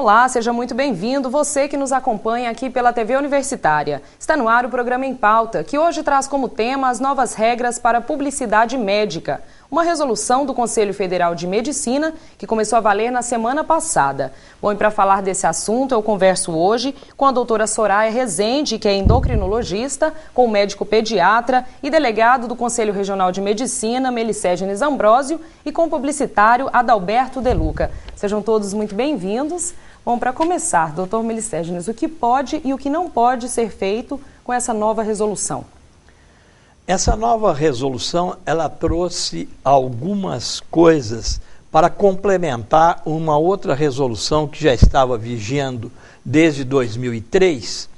Olá, seja muito bem-vindo, você que nos acompanha aqui pela TV Universitária. Está no ar o programa Em Pauta, que hoje traz como tema as novas regras para a publicidade médica. Uma resolução do Conselho Federal de Medicina que começou a valer na semana passada. Bom, e para falar desse assunto, eu converso hoje com a doutora Soraya Rezende, que é endocrinologista, com o médico pediatra e delegado do Conselho Regional de Medicina, Melisségenes Ambrósio, e com o publicitário Adalberto De Luca. Sejam todos muito bem-vindos. Bom, para começar, doutor Melisségenes, o que pode e o que não pode ser feito com essa nova resolução? Essa nova resolução, ela trouxe algumas coisas para complementar uma outra resolução que já estava vigendo desde 2003,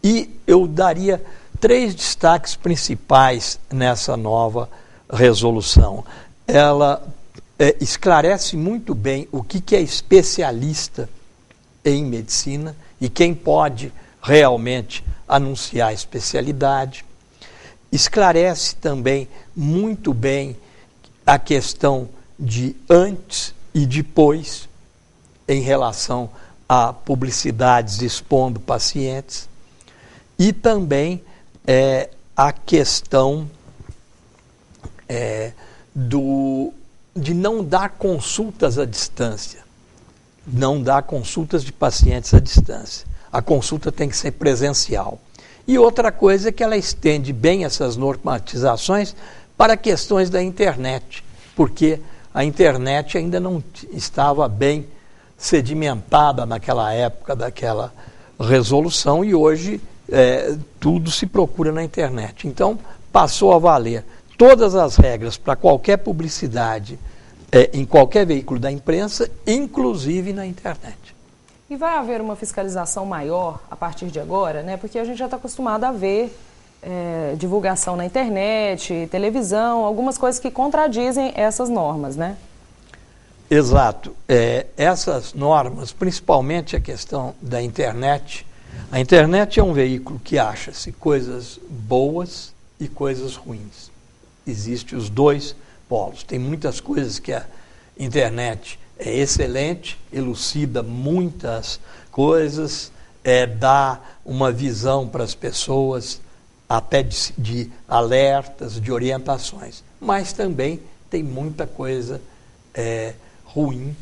e eu daria 3 destaques principais nessa nova resolução. Ela esclarece muito bem o que é especialista em medicina e quem pode realmente anunciar a especialidade. Esclarece também muito bem a questão de antes e depois em relação a publicidades expondo pacientes, e também a questão de não dar consultas à distância, não dar consultas de pacientes à distância. A consulta tem que ser presencial. E outra coisa é que ela estende bem essas normatizações para questões da internet, porque a internet ainda não estava bem sedimentada naquela época daquela resolução, e hoje tudo se procura na internet. Então, passou a valer todas as regras para qualquer publicidade em qualquer veículo da imprensa, inclusive na internet. E vai haver uma fiscalização maior a partir de agora, né? Porque a gente já está acostumado a ver divulgação na internet, televisão, algumas coisas que contradizem essas normas, né? Exato. Essas normas, principalmente a questão da internet, a internet é um veículo que acha-se coisas boas e coisas ruins. Existem os dois polos. Tem muitas coisas que a internet é excelente, elucida muitas coisas, dá uma visão para as pessoas, até de alertas, de orientações. Mas também tem muita coisa ruim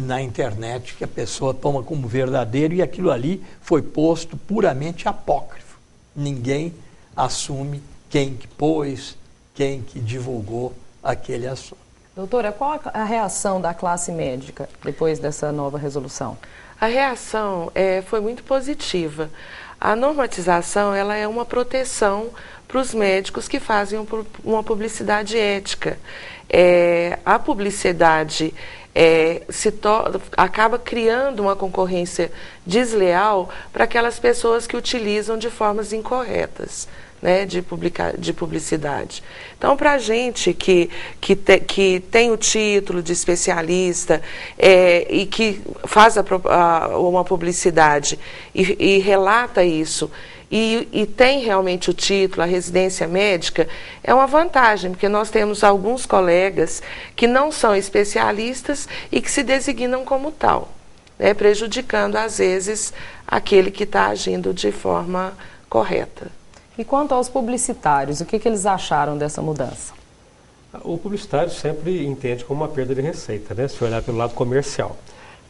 na internet que a pessoa toma como verdadeiro, e aquilo ali foi posto puramente apócrifo. Ninguém assume quem que pôs, quem que divulgou aquele assunto. Doutora, qual a reação da classe médica depois dessa nova resolução? A reação foi muito positiva. A normatização ela é uma proteção para os médicos que fazem uma publicidade ética. A publicidade acaba criando uma concorrência desleal para aquelas pessoas que utilizam de formas incorretas, né, de publicidade. Então, para a gente que tem o título de especialista e que faz uma publicidade e relata isso, e tem realmente o título, a residência médica, é uma vantagem, porque nós temos alguns colegas que não são especialistas e que se designam como tal, né, prejudicando, às vezes, aquele que está agindo de forma correta. E quanto aos publicitários, o que eles acharam dessa mudança? O publicitário sempre entende como uma perda de receita, né? Se olhar pelo lado comercial.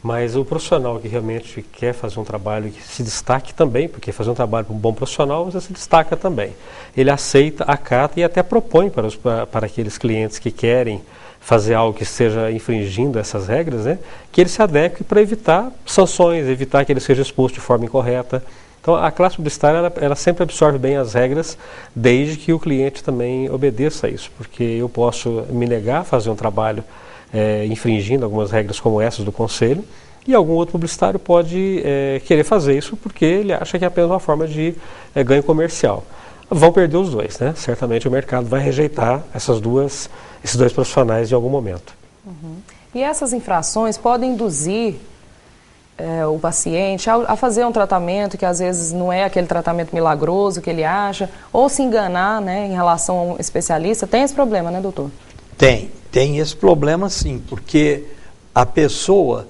Mas o profissional que realmente quer fazer um trabalho que se destaque também, porque fazer um trabalho para um bom profissional, você se destaca também. Ele aceita, acata e até propõe para aqueles clientes que querem fazer algo que esteja infringindo essas regras, né? Que ele se adeque para evitar sanções, evitar que ele seja exposto de forma incorreta. Então, a classe publicitária, ela sempre absorve bem as regras, desde que o cliente também obedeça a isso, porque eu posso me negar a fazer um trabalho infringindo algumas regras como essas do Conselho, e algum outro publicitário pode querer fazer isso porque ele acha que é apenas uma forma de ganho comercial. Vão perder os dois, né? Certamente o mercado vai rejeitar esses dois profissionais em algum momento. Uhum. E essas infrações podem induzir o paciente a fazer um tratamento que às vezes não é aquele tratamento milagroso que ele acha, ou se enganar, né, em relação a um especialista. Tem esse problema, né, doutor? Tem esse problema sim, porque a pessoa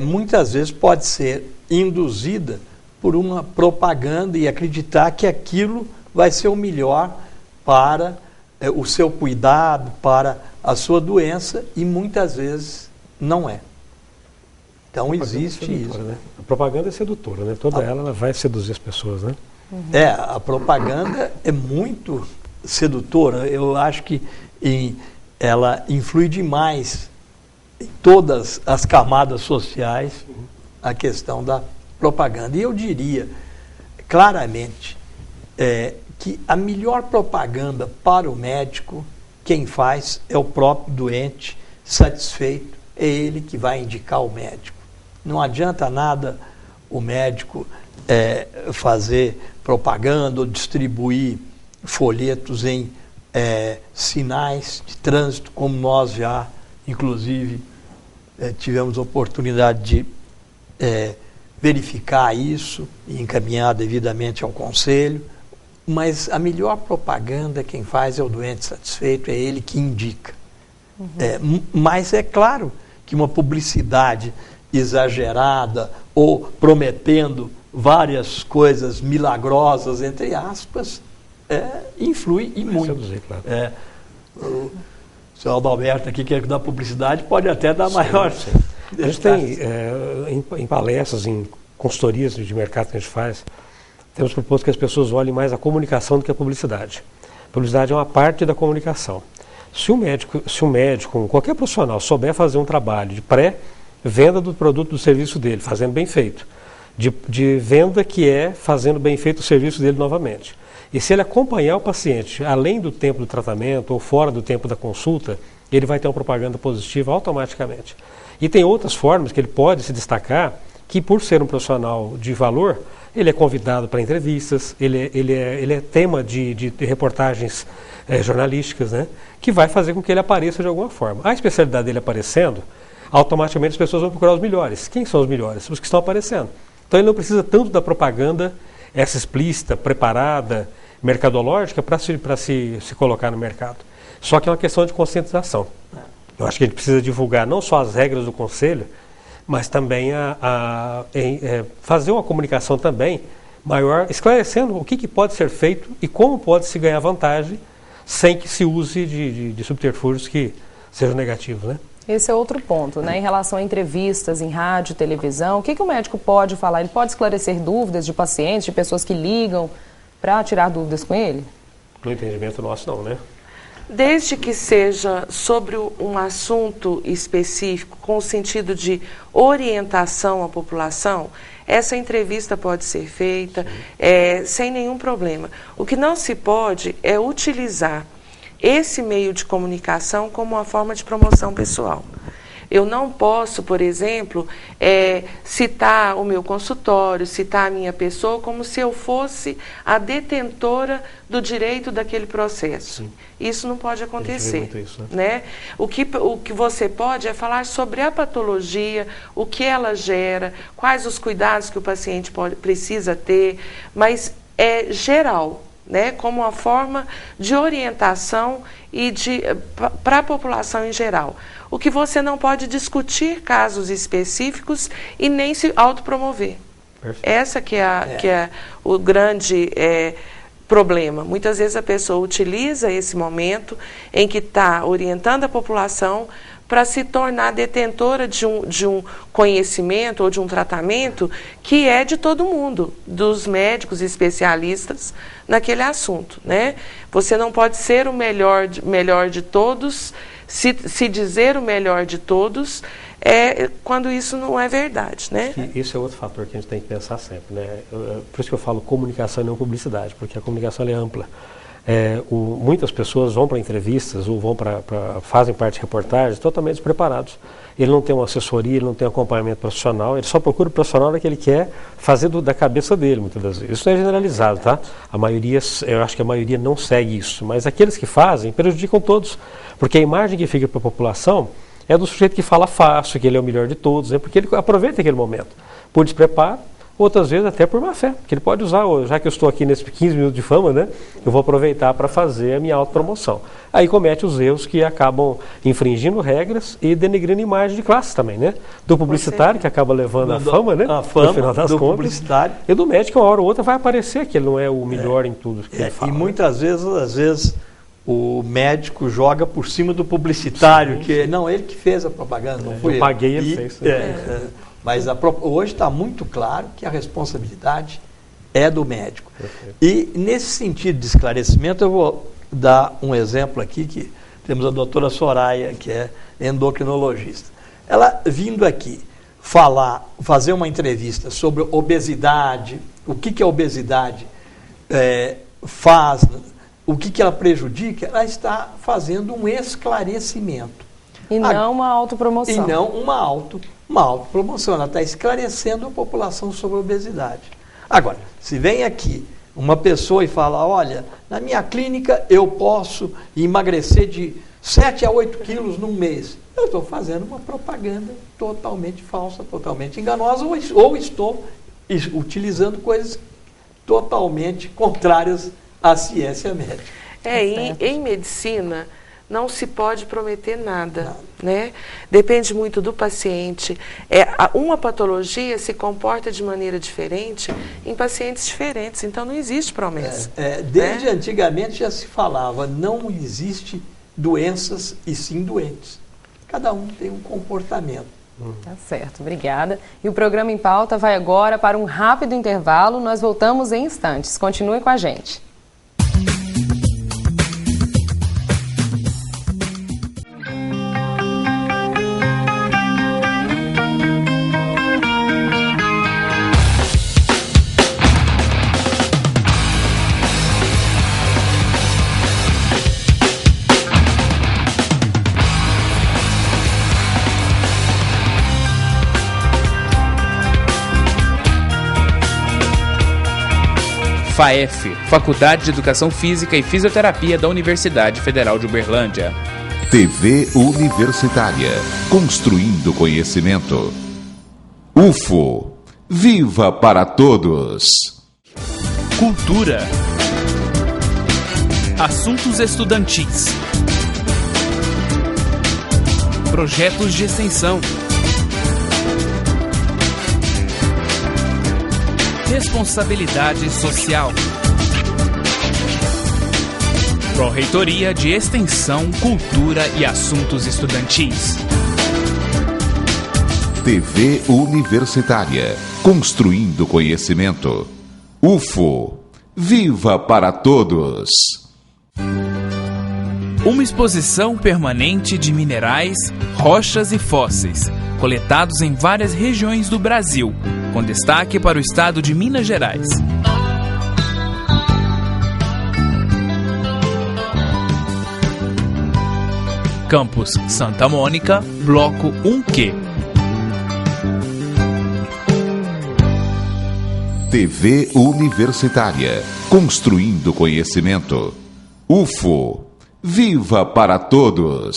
muitas vezes pode ser induzida por uma propaganda e acreditar que aquilo vai ser o melhor para o seu cuidado, para a sua doença, e muitas vezes não é. Então existe isso. Né? A propaganda é sedutora, né? Toda ela vai seduzir as pessoas, né? A propaganda é muito sedutora. Eu acho que ela influi demais em todas as camadas sociais a questão da propaganda. E eu diria claramente que a melhor propaganda para o médico, quem faz é o próprio doente satisfeito, é ele que vai indicar o médico. Não adianta nada o médico fazer propaganda ou distribuir folhetos em sinais de trânsito, como nós já, inclusive, tivemos oportunidade de verificar isso e encaminhar devidamente ao conselho. Mas a melhor propaganda quem faz é o doente satisfeito, é ele que indica. Mas é claro que uma publicidade exagerada ou prometendo várias coisas milagrosas, entre aspas, influi e muito. Seduzir, claro. O senhor Adalberto aqui, que é da publicidade, pode até dar maior. Sim. A gente tem, em palestras, em consultorias de mercado que a gente faz, temos proposto que as pessoas olhem mais a comunicação do que a publicidade. A publicidade é uma parte da comunicação. Se um médico, qualquer profissional, souber fazer um trabalho de pré-venda do produto, do serviço dele, fazendo bem feito, de venda que é fazendo bem feito o serviço dele novamente, e se ele acompanhar o paciente além do tempo do tratamento ou fora do tempo da consulta, ele vai ter uma propaganda positiva automaticamente. E tem outras formas que ele pode se destacar, que por ser um profissional de valor, ele é convidado para entrevistas, ele é tema de reportagens jornalísticas, né, que vai fazer com que ele apareça de alguma forma. A especialidade dele aparecendo, automaticamente as pessoas vão procurar os melhores. Quem são os melhores? Os que estão aparecendo. Então ele não precisa tanto da propaganda, essa explícita, preparada, mercadológica, para se colocar no mercado. Só que é uma questão de conscientização. Eu acho que ele precisa divulgar não só as regras do conselho, mas também fazer uma comunicação também maior, esclarecendo o que pode ser feito e como pode se ganhar vantagem sem que se use de subterfúgios que sejam negativos, né? Esse é outro ponto, né? Em relação a entrevistas em rádio, televisão, o que o médico pode falar? Ele pode esclarecer dúvidas de pacientes, de pessoas que ligam para tirar dúvidas com ele? No entendimento nosso, não, né? Desde que seja sobre um assunto específico, com o sentido de orientação à população, essa entrevista pode ser feita sem nenhum problema. O que não se pode é utilizar esse meio de comunicação como uma forma de promoção pessoal. Eu não posso, por exemplo, citar o meu consultório, citar a minha pessoa como se eu fosse a detentora do direito daquele processo. Sim. Isso não pode acontecer. Muito isso, né? O que você pode é falar sobre a patologia, o que ela gera, quais os cuidados que o paciente precisa ter, mas é geral, né, como uma forma de orientação e para a população em geral. O que você não pode discutir casos específicos e nem se autopromover. Perfeito. Essa que é o grande problema. Muitas vezes a pessoa utiliza esse momento em que está orientando a população para se tornar detentora de um conhecimento ou de um tratamento que é de todo mundo, dos médicos especialistas naquele assunto, né? Você não pode ser o melhor de todos, se dizer o melhor de todos, quando isso não é verdade, né? Isso é outro fator que a gente tem que pensar sempre, né? Por isso que eu falo comunicação e não publicidade, porque a comunicação é ampla. Muitas pessoas vão para entrevistas ou fazem parte de reportagens totalmente despreparados. Ele não tem uma assessoria, ele não tem um acompanhamento profissional, ele só procura o profissional que ele quer fazer da cabeça dele, muitas das vezes. Isso não é generalizado, tá? Eu acho que a maioria não segue isso, mas aqueles que fazem prejudicam todos, porque a imagem que fica para a população é do sujeito que fala fácil, que ele é o melhor de todos, porque ele aproveita aquele momento. Por despreparo, outras vezes até por má fé, que ele pode usar, já que eu estou aqui nesses 15 minutos de fama, né, eu vou aproveitar para fazer a minha autopromoção. Aí comete os erros que acabam infringindo regras e denegrindo imagem de classe também, né? Do publicitário, que acaba levando a fama, né? A fama no final das do contas, publicitário. E do médico, uma hora ou outra vai aparecer que ele não é o melhor em tudo que ele fala. E muitas vezes, às vezes, o médico joga por cima do publicitário, que não, ele que fez a propaganda, não foi eu ele. paguei, ele fez. Mas hoje está muito claro que a responsabilidade é do médico. Perfeito. E nesse sentido de esclarecimento, eu vou dar um exemplo aqui, que temos a doutora Soraya, que é endocrinologista. Ela vindo aqui fazer uma entrevista sobre obesidade, o que a obesidade faz, o que ela prejudica, ela está fazendo um esclarecimento. E não uma autopromoção. E não uma autopromoção. Ela está esclarecendo a população sobre a obesidade. Agora, se vem aqui uma pessoa e fala, olha, na minha clínica eu posso emagrecer de 7 a 8 quilos num mês. Eu estou fazendo uma propaganda totalmente falsa, totalmente enganosa, ou estou utilizando coisas totalmente contrárias à ciência médica. Em medicina não se pode prometer nada, né? Depende muito do paciente. Uma patologia se comporta de maneira diferente em pacientes diferentes, então não existe promessa. Desde antigamente já se falava, não existe doenças e sim doentes. Cada um tem um comportamento. Tá certo, obrigada. E o programa Em Pauta vai agora para um rápido intervalo. Nós voltamos em instantes. Continue com a gente. FAEF, Faculdade de Educação Física e Fisioterapia da Universidade Federal de Uberlândia. TV Universitária, construindo conhecimento. UFO, viva para todos! Cultura. Assuntos estudantis. Projetos de extensão. Responsabilidade social. Pró-Reitoria de Extensão, Cultura e Assuntos Estudantis. TV Universitária, construindo conhecimento. UFO, viva para todos! Uma exposição permanente de minerais, rochas e fósseis, coletados em várias regiões do Brasil, com destaque para o estado de Minas Gerais. Campus Santa Mônica, Bloco 1Q. TV Universitária, construindo conhecimento. UFO, viva para todos!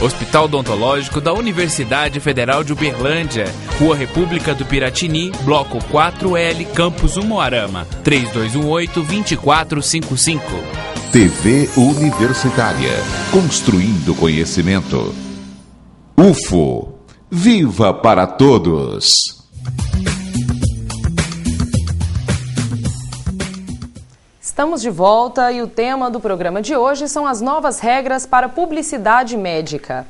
Hospital Odontológico da Universidade Federal de Uberlândia, Rua República do Piratini, Bloco 4L, Campus Umuarama, 3218-2455. TV Universitária, construindo conhecimento. UFO, viva para todos! Estamos de volta e o tema do programa de hoje são as novas regras para publicidade médica.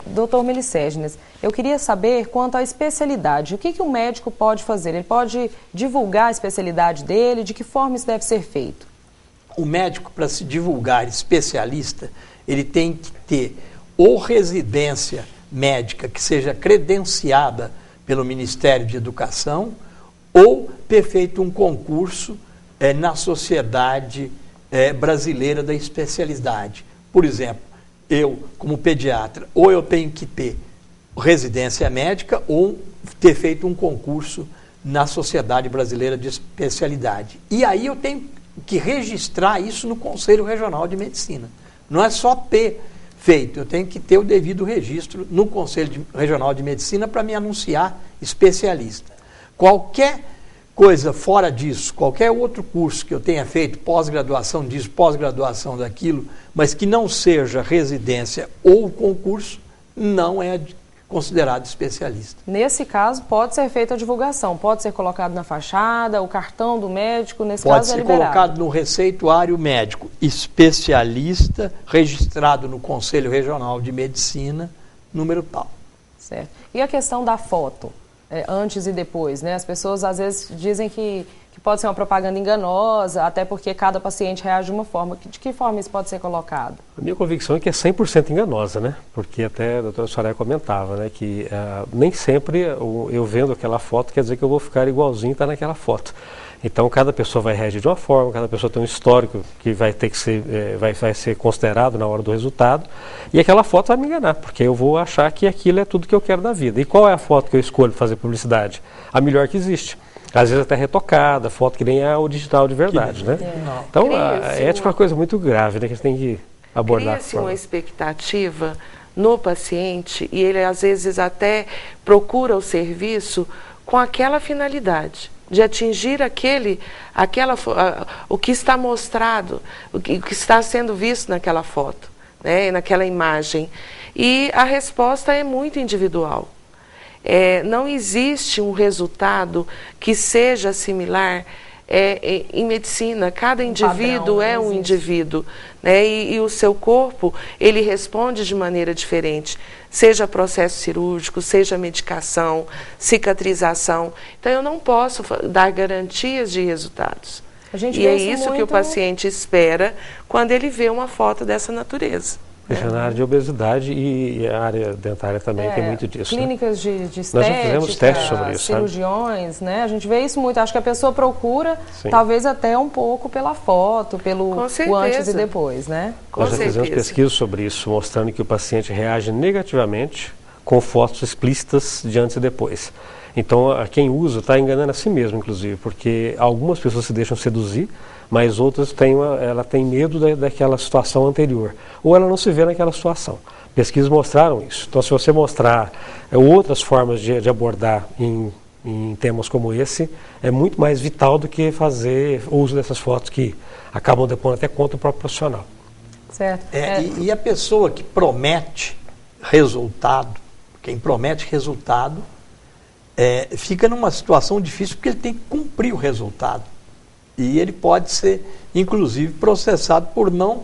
Doutor Melisségenes, eu queria saber quanto à especialidade. O que o médico pode fazer? Ele pode divulgar a especialidade dele? De que forma isso deve ser feito? O médico, para se divulgar especialista, ele tem que ter ou residência médica que seja credenciada pelo Ministério de Educação ou ter feito um concurso na Sociedade Brasileira da Especialidade. Por exemplo, eu, como pediatra, ou eu tenho que ter residência médica ou ter feito um concurso na Sociedade Brasileira de Especialidade. E aí eu tenho que registrar isso no Conselho Regional de Medicina. Não é só ter feito, eu tenho que ter o devido registro no Conselho Regional de Medicina para me anunciar especialista. Qualquer coisa fora disso, qualquer outro curso que eu tenha feito, pós-graduação disso, pós-graduação daquilo, mas que não seja residência ou concurso, não é considerado especialista. Nesse caso, pode ser feita a divulgação, pode ser colocado na fachada, o cartão do médico, nesse pode caso é ser liberado. colocado no receituário médico, especialista, registrado no Conselho Regional de Medicina, número tal. Certo. E a questão da foto, antes e depois, né? As pessoas às vezes dizem que pode ser uma propaganda enganosa, até porque cada paciente reage de uma forma. De que forma isso pode ser colocado? A minha convicção é que é 100% enganosa, né? Porque até a doutora Soraya comentava, né, que nem sempre eu vendo aquela foto quer dizer que eu vou ficar igualzinho tá naquela foto. Então cada pessoa vai reagir de uma forma, cada pessoa tem um histórico que vai ter que ser, vai ser considerado na hora do resultado, e aquela foto vai me enganar, porque eu vou achar que aquilo é tudo que eu quero da vida. E qual é a foto que eu escolho fazer publicidade? A melhor que existe. Às vezes até retocada, foto que nem é o digital de verdade, né? Então a ética é uma coisa muito grave, né, que a gente tem que abordar. Cria-se uma expectativa no paciente e ele às vezes até procura o serviço com aquela finalidade de atingir o que está mostrado, o que está sendo visto naquela foto, né, naquela imagem. E a resposta é muito individual. Não existe um resultado que seja similar em medicina. Cada indivíduo padrão, é um indivíduo, né? E o seu corpo, ele responde de maneira diferente, seja processo cirúrgico, seja medicação, cicatrização. Então eu não posso dar garantias de resultados. E é isso que o paciente espera quando ele vê uma foto dessa natureza. Na área de obesidade e a área dentária também tem muito disso. Clínicas né? de estética, nós já fizemos testes sobre isso, cirurgiões, né? A gente vê isso muito. Acho que a pessoa procura, talvez até um pouco pela foto, pelo o antes e depois, né? Nós já fizemos pesquisas sobre isso, mostrando que o paciente reage negativamente com fotos explícitas de antes e depois. Então, quem usa está enganando a si mesmo, inclusive, porque algumas pessoas se deixam seduzir, mas outras ela tem medo daquela situação anterior, ou ela não se vê naquela situação. Pesquisas mostraram isso. Então, se você mostrar outras formas de abordar em temas como esse, é muito mais vital do que fazer uso dessas fotos que acabam depondo até contra o próprio profissional. Certo. E a pessoa que promete resultado, quem promete resultado, fica numa situação difícil porque ele tem que cumprir o resultado. E ele pode ser, inclusive, processado por não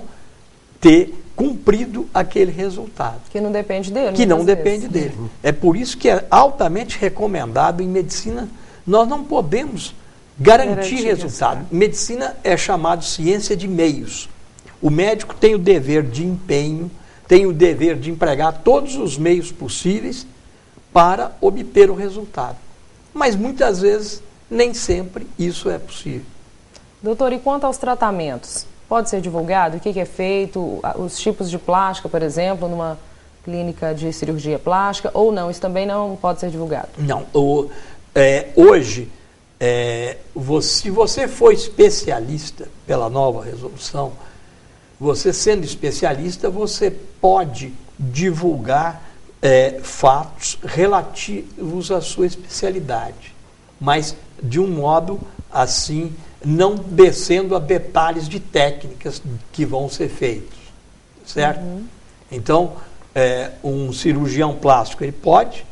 ter cumprido aquele resultado. Que não depende dele. Que não depende dele. É por isso que é altamente recomendado em medicina, nós não podemos garantir resultado. Medicina é chamado ciência de meios. O médico tem o dever de empenho, tem o dever de empregar todos os meios possíveis para obter o resultado. Mas muitas vezes, nem sempre isso é possível. Doutor, e quanto aos tratamentos? Pode ser divulgado? O que é feito? Os tipos de plástica, por exemplo, numa clínica de cirurgia plástica, ou não? Isso também não pode ser divulgado? Não. Hoje, se você for especialista pela nova resolução, você sendo especialista, você pode divulgar fatos relativos à sua especialidade, mas de um modo assim, não descendo a detalhes de técnicas que vão ser feitos, certo? Então, um cirurgião plástico, ele pode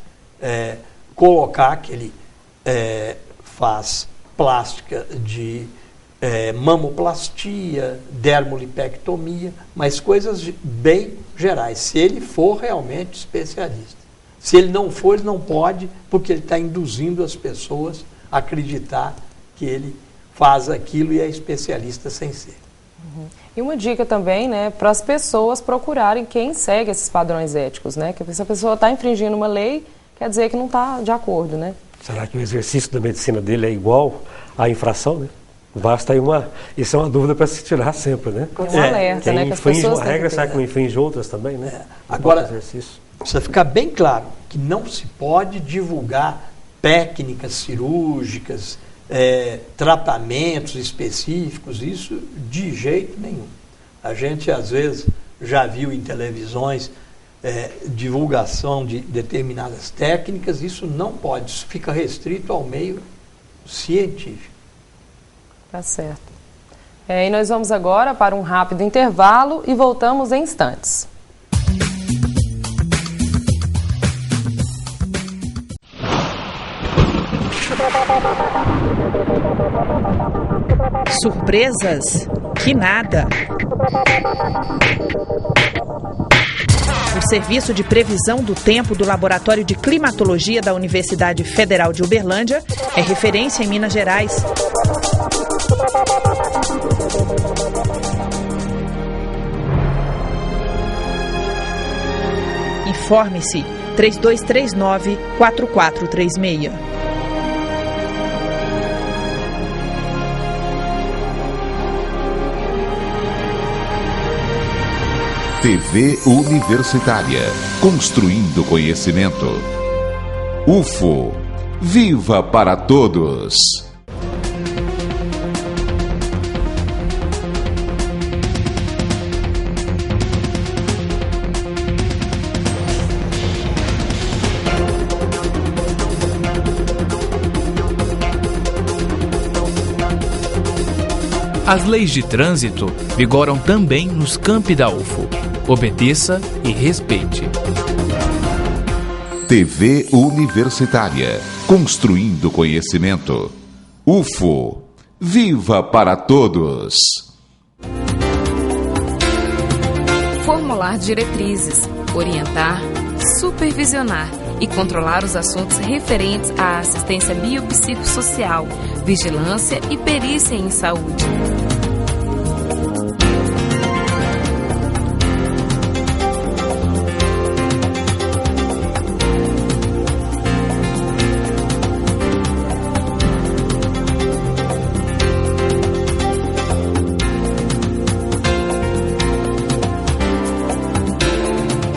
colocar que ele faz plástica de mamoplastia, dermolipectomia, mas coisas bem gerais, se ele for realmente especialista. Se ele não for, ele não pode, porque ele está induzindo as pessoas a acreditar que ele faz aquilo e é especialista sem ser. E uma dica também, né, para as pessoas procurarem quem segue esses padrões éticos, né? Que se a pessoa está infringindo uma lei, quer dizer que não está de acordo, né? Será que o exercício da medicina dele é igual à infração, né? Basta aí isso é uma dúvida para se tirar sempre, né? Um alerta, quem né? Que infringe uma regra, será que não infringe outras também, né? Agora, precisa ficar bem claro que não se pode divulgar técnicas cirúrgicas, tratamentos específicos, isso de jeito nenhum. A gente, às vezes, já viu em televisões divulgação de determinadas técnicas, isso não pode, isso fica restrito ao meio científico. Tá certo. E nós vamos agora para um rápido intervalo e voltamos em instantes. Surpresas? Que nada! O Serviço de Previsão do Tempo do Laboratório de Climatologia da Universidade Federal de Uberlândia é referência em Minas Gerais. Informe-se 3239-4436. TV Universitária, construindo conhecimento. UFO, viva para todos! As leis de trânsito vigoram também nos campi da UFO. Obedeça e respeite. TV Universitária, construindo conhecimento. UFO, viva para todos! Formular diretrizes, orientar, supervisionar e controlar os assuntos referentes à assistência biopsicossocial, vigilância e perícia em saúde.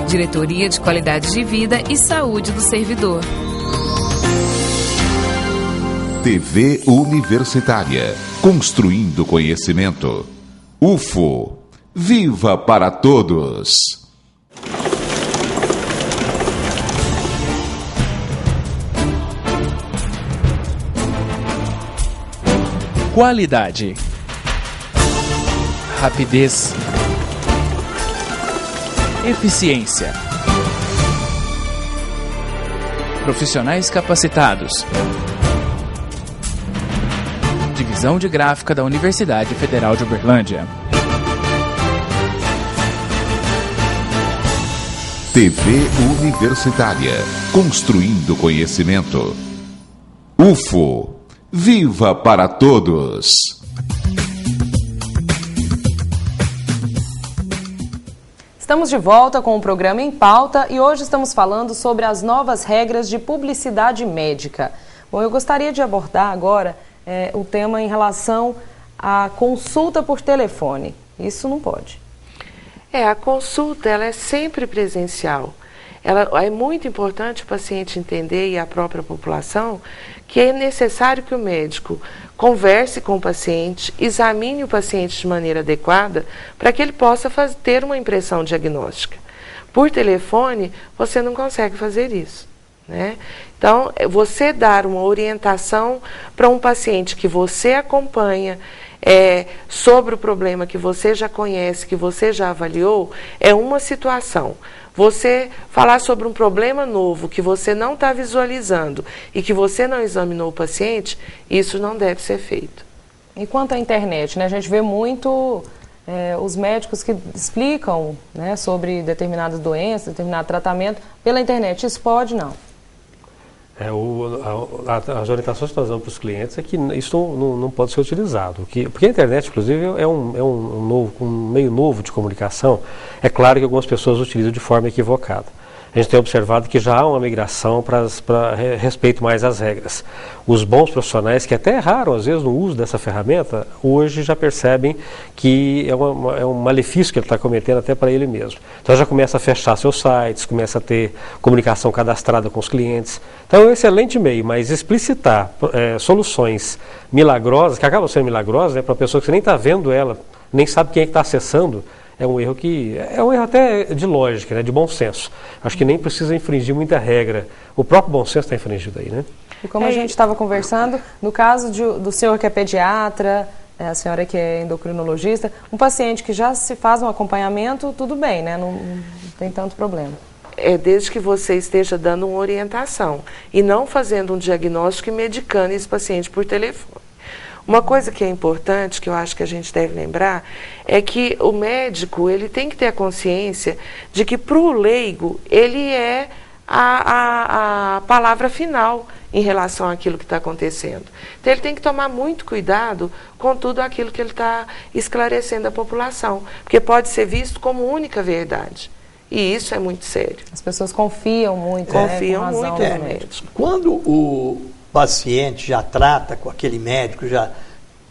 Diretoria de Qualidade de Vida e Saúde do Servidor. TV Universitária, construindo conhecimento. UFO, viva para todos! Qualidade. Rapidez. Eficiência. Profissionais capacitados. Divisão de Gráfica da Universidade Federal de Uberlândia. TV Universitária, construindo conhecimento. UFO, viva para todos! Estamos de volta com o programa Em Pauta e hoje estamos falando sobre as novas regras de publicidade médica. Bom, eu gostaria de abordar agora o tema em relação à consulta por telefone. Isso não pode. A consulta ela é sempre presencial. É muito importante o paciente entender, e a própria população, que é necessário que o médico converse com o paciente, examine o paciente de maneira adequada, para que ele possa ter uma impressão diagnóstica. Por telefone, você não consegue fazer isso, né? Então, você dar uma orientação para um paciente que você acompanha, sobre o problema que você já conhece, que você já avaliou, é uma situação. Você falar sobre um problema novo que você não está visualizando e que você não examinou o paciente, isso não deve ser feito. E quanto à internet, né? A gente vê muito os médicos que explicam, né, sobre determinadas doenças, determinado tratamento pela internet. Isso pode, não? As orientações que nós damos para os clientes é que isso não pode ser utilizado. Porque a internet, inclusive, é um meio novo de comunicação. É claro que algumas pessoas utilizam de forma equivocada. a gente tem observado que já há uma migração para respeito mais às regras. Os bons profissionais, que até erraram às vezes no uso dessa ferramenta, hoje já percebem que é um malefício que ele está cometendo até para ele mesmo. Então já começa a fechar seus sites, começa a ter comunicação cadastrada com os clientes. Então é um excelente meio, mas explicitar soluções milagrosas, que acabam sendo milagrosas, né, para uma pessoa que você nem está vendo ela, nem sabe quem é que está acessando, é um erro até de lógica, né, de bom senso. Acho que nem precisa infringir muita regra. O próprio bom senso está infringido aí, né? E como a gente estava conversando, no caso do senhor que é pediatra, a senhora que é endocrinologista, um paciente que já se faz um acompanhamento, tudo bem, né? Não tem tanto problema. Desde que você esteja dando uma orientação e não fazendo um diagnóstico e medicando esse paciente por telefone. Uma coisa que é importante, que eu acho que a gente deve lembrar, é que o médico ele tem que ter a consciência de que para o leigo ele é a palavra final em relação àquilo que está acontecendo. Então ele tem que tomar muito cuidado com tudo aquilo que ele está esclarecendo à população, porque pode ser visto como única verdade. E isso é muito sério. As pessoas confiam muito, confiam né, com razão muito no médico. Quando o paciente já trata com aquele médico, já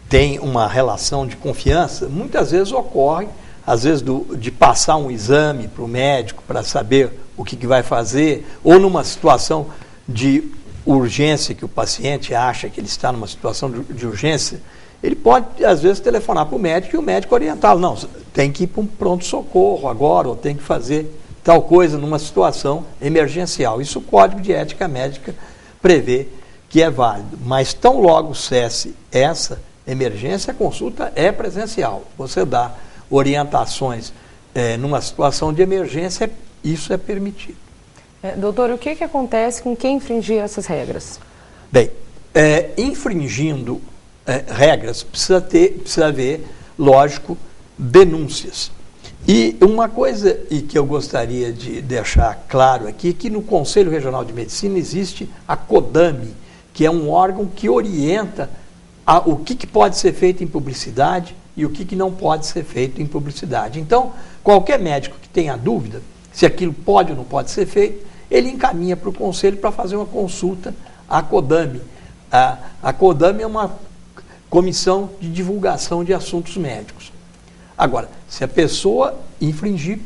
tem uma relação de confiança, muitas vezes ocorre, às vezes de passar um exame para o médico para saber o que vai fazer, ou numa situação de urgência que o paciente acha que ele está numa situação de urgência, ele pode, às vezes, telefonar para o médico e o médico orientá-lo. Não, tem que ir para um pronto-socorro agora, ou tem que fazer tal coisa numa situação emergencial. Isso o Código de Ética Médica prevê que é válido. Mas tão logo cesse essa emergência, a consulta é presencial. Você dá orientações numa situação de emergência, isso é permitido. Doutor, o que acontece com quem infringir essas regras? Bem, infringindo regras, precisa haver, lógico, denúncias. E uma coisa que eu gostaria de deixar claro aqui, que no Conselho Regional de Medicina existe a CODAME, que é um órgão que orienta o que pode ser feito em publicidade e o que não pode ser feito em publicidade. Então, qualquer médico que tenha dúvida se aquilo pode ou não pode ser feito, ele encaminha para o Conselho para fazer uma consulta à CODAME. A CODAME é uma comissão de divulgação de assuntos médicos. Agora, se a pessoa infringir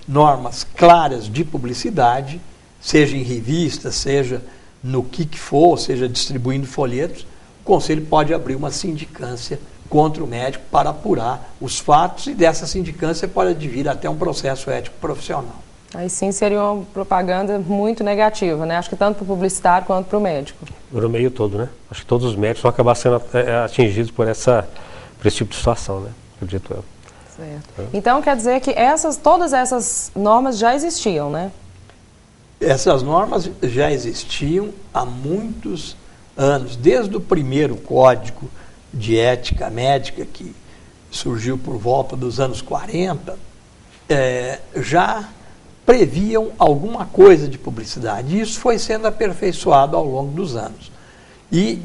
normas claras de publicidade, seja em revista, seja no que for, seja distribuindo folhetos, o Conselho pode abrir uma sindicância contra o médico para apurar os fatos e dessa sindicância pode advir até um processo ético profissional. Aí sim seria uma propaganda muito negativa, né? Acho que tanto para o publicitário quanto para o médico. No meio todo, né? Acho que todos os médicos vão acabar sendo atingidos por esse tipo de situação, né? Acredito eu. Certo. Então quer dizer que todas essas normas já existiam, né? Essas normas já existiam há muitos anos, desde o primeiro Código de Ética Médica, que surgiu por volta dos anos 40, já previam alguma coisa de publicidade. Isso foi sendo aperfeiçoado ao longo dos anos. E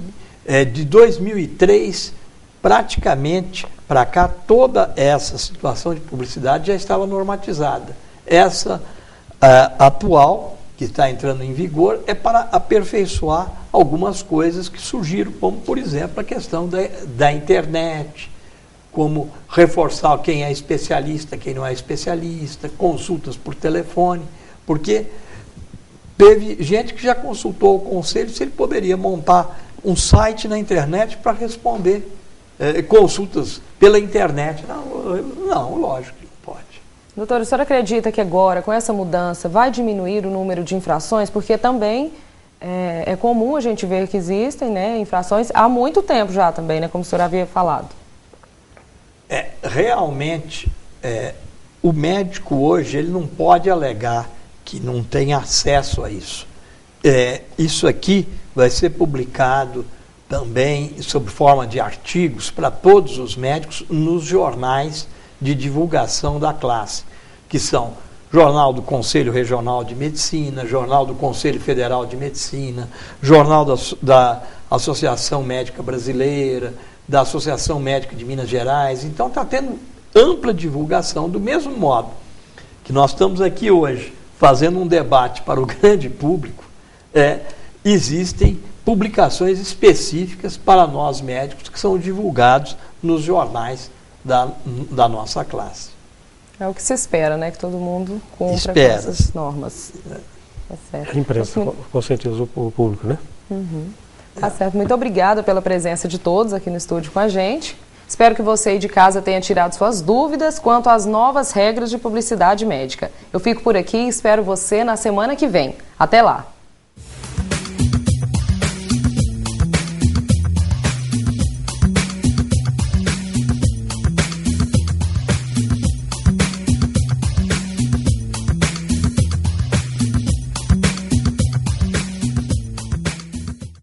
de 2003, praticamente, para cá, toda essa situação de publicidade já estava normatizada. Essa atual, que está entrando em vigor, é para aperfeiçoar algumas coisas que surgiram, como, por exemplo, a questão da internet, como reforçar quem é especialista, quem não é especialista, consultas por telefone, porque teve gente que já consultou o Conselho se ele poderia montar um site na internet para responder consultas pela internet. Não, lógico que não pode. Doutora, a senhora acredita que agora, com essa mudança, vai diminuir o número de infrações? Porque também é comum a gente ver que existem, né, infrações há muito tempo já também, né, como a senhora havia falado. Realmente, o médico hoje ele não pode alegar que não tem acesso a isso. Isso aqui vai ser publicado também sob forma de artigos para todos os médicos nos jornais de divulgação da classe, que são Jornal do Conselho Regional de Medicina, Jornal do Conselho Federal de Medicina, Jornal da Associação Médica Brasileira, da Associação Médica de Minas Gerais. Então está tendo ampla divulgação, do mesmo modo que nós estamos aqui hoje fazendo um debate para o grande público, existem publicações específicas para nós médicos que são divulgados nos jornais da nossa classe. É o que se espera, né? Que todo mundo cumpra com essas normas. Tá certo. A imprensa conscientiza o público, né? Uhum. Tá certo. Muito obrigada pela presença de todos aqui no estúdio com a gente. Espero que você aí de casa tenha tirado suas dúvidas quanto às novas regras de publicidade médica. Eu fico por aqui e espero você na semana que vem. Até lá!